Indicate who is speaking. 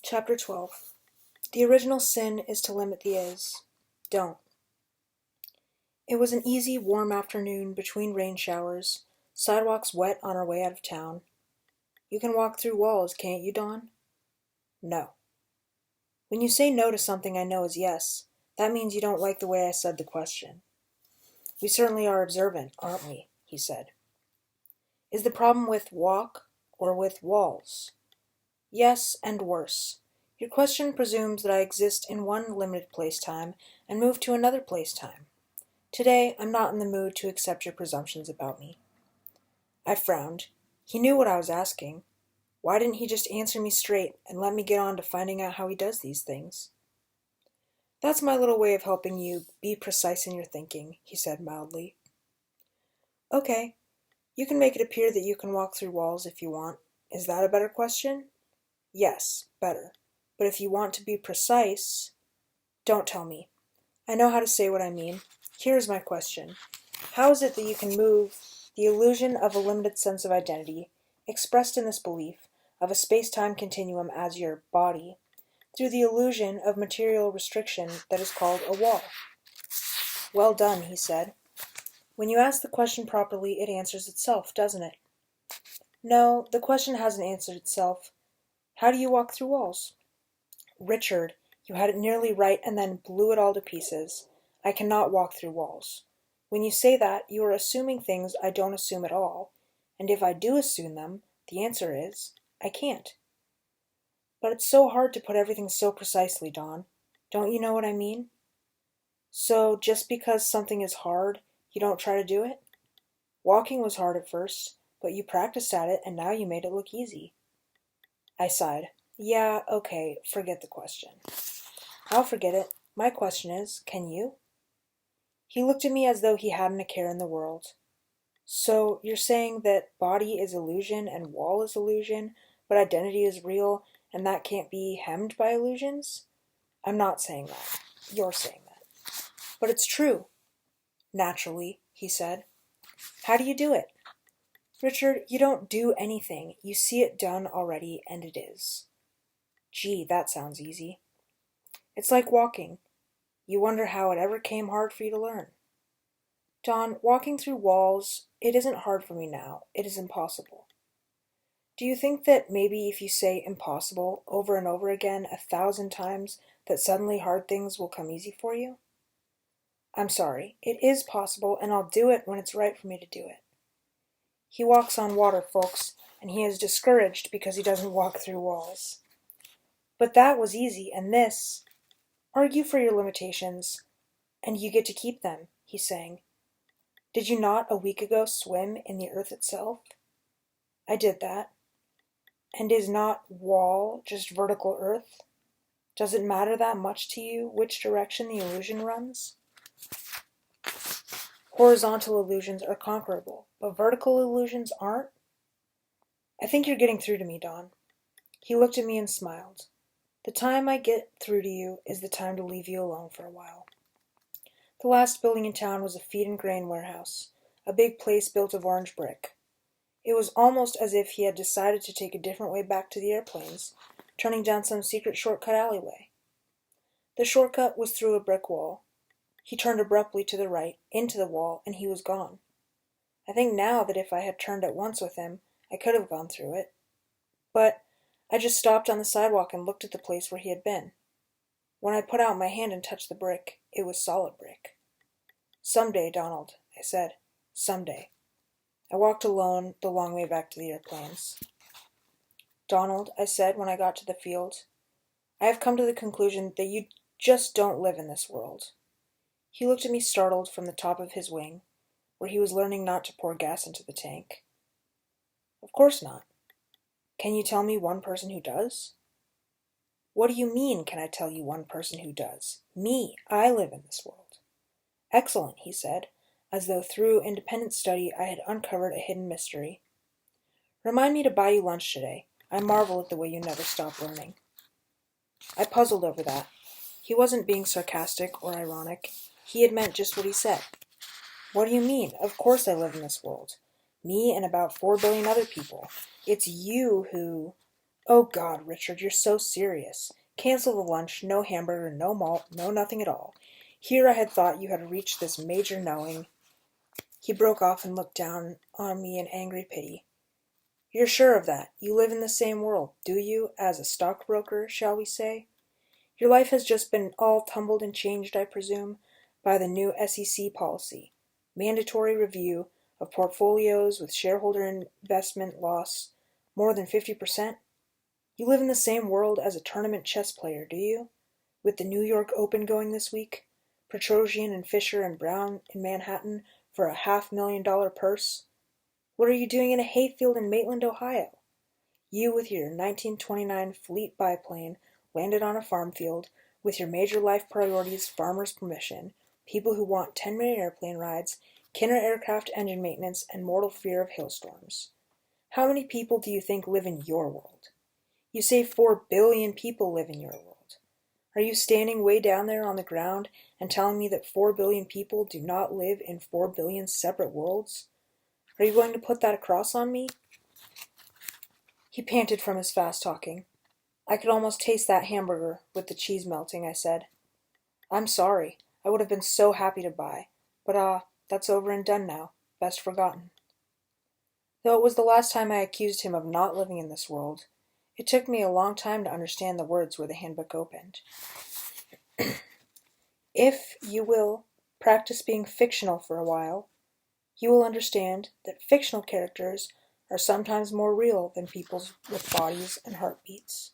Speaker 1: Chapter 12. The original sin is to limit the is. Don't. It was an easy, warm afternoon between rain showers, sidewalks wet on our way out of town. You can walk through walls, can't you, Dawn? No. When you say no to something I know is yes, that means you don't like the way I said the question. We certainly are observant, aren't we? He said. Is the problem with walk or with walls? Yes, and worse. Your question presumes that I exist in one limited place-time and move to another place-time. Today, I'm not in the mood to accept your presumptions about me. I frowned. He knew what I was asking. Why didn't he just answer me straight and let me get on to finding out how he does these things? That's my little way of helping you be precise in your thinking, he said mildly. Okay, you can make it appear that you can walk through walls if you want. Is that a better question? Yes, better. But if you want to be precise, don't tell me. I know how to say what I mean. Here is my question. How is it that you can move the illusion of a limited sense of identity, expressed in this belief of a space-time continuum as your body, through the illusion of material restriction that is called a wall? Well done, he said. When you ask the question properly, it answers itself, doesn't it? No, the question hasn't answered itself. How do you walk through walls? Richard, you had it nearly right and then blew it all to pieces. I cannot walk through walls. When you say that, you are assuming things I don't assume at all, and if I do assume them, the answer is, I can't. But it's so hard to put everything so precisely, Dawn. Don't you know what I mean? So, just because something is hard, you don't try to do it? Walking was hard at first, but you practiced at it and now you made it look easy. I sighed. Yeah, okay, forget the question. I'll forget it. My question is, can you? He looked at me as though he hadn't a care in the world. So, you're saying that body is illusion and wall is illusion, but identity is real, and that can't be hemmed by illusions? I'm not saying that. You're saying that. But it's true. Naturally, he said. How do you do it? Richard, you don't do anything. You see it done already, and it is. Gee, that sounds easy. It's like walking. You wonder how it ever came hard for you to learn. Dawn, walking through walls, it isn't hard for me now. It is impossible. Do you think that maybe if you say impossible over and over again 1,000 times, that suddenly hard things will come easy for you? I'm sorry. It is possible, and I'll do it when it's right for me to do it. He walks on water, folks, and he is discouraged because he doesn't walk through walls. But that was easy, and this... Argue for your limitations, and you get to keep them, he sang. Did you not, a week ago, swim in the earth itself? I did that. And is not wall just vertical earth? Does it matter that much to you which direction the illusion runs? Horizontal illusions are conquerable, but vertical illusions aren't? I think you're getting through to me, Dawn. He looked at me and smiled. The time I get through to you is the time to leave you alone for a while. The last building in town was a feed and grain warehouse, a big place built of orange brick. It was almost as if he had decided to take a different way back to the airplanes, turning down some secret shortcut alleyway. The shortcut was through a brick wall. He turned abruptly to the right, into the wall, and he was gone. I think now that if I had turned at once with him, I could have gone through it. But I just stopped on the sidewalk and looked at the place where he had been. When I put out my hand and touched the brick, it was solid brick. Someday, Donald, I said. Someday. I walked alone the long way back to the airplanes. Donald, I said when I got to the field, I have come to the conclusion that you just don't live in this world. He looked at me startled from the top of his wing, where he was learning not to pour gas into the tank. Of course not. Can you tell me one person who does? What do you mean, can I tell you one person who does? Me, I live in this world. Excellent, he said, as though through independent study I had uncovered a hidden mystery. Remind me to buy you lunch today. I marvel at the way you never stop learning. I puzzled over that. He wasn't being sarcastic or ironic. He had meant just what he said. What do you mean? Of course I live in this world. Me and about 4 billion other people. It's you who... Oh God, Richard, you're so serious. Cancel the lunch, no hamburger, no malt, no nothing at all. Here I had thought you had reached this major knowing. He broke off and looked down on me in angry pity. You're sure of that? You live in the same world, do you, as a stockbroker, shall we say? Your life has just been all tumbled and changed, I presume, by the new SEC policy. Mandatory review of portfolios with shareholder investment loss more than 50%. You live in the same world as a tournament chess player, do you? With the New York Open going this week? Petrosian and Fisher and Brown in Manhattan for a $500,000 purse? What are you doing in a hayfield in Maitland, Ohio? You with your 1929 Fleet biplane landed on a farm field, with your major life priorities farmers' permission, people who want 10-minute airplane rides, Kenner aircraft engine maintenance, and mortal fear of hailstorms. How many people do you think live in your world? You say 4 billion people live in your world. Are you standing way down there on the ground and telling me that 4 billion people do not live in 4 billion separate worlds? Are you going to put that across on me? He panted from his fast talking. I could almost taste that hamburger with the cheese melting, I said. I'm sorry. I would have been so happy to buy. But that's over and done now. Best forgotten. Though it was the last time I accused him of not living in this world, it took me a long time to understand the words where the handbook opened. If you will practice being fictional for a while, you will understand that fictional characters are sometimes more real than people with bodies and heartbeats.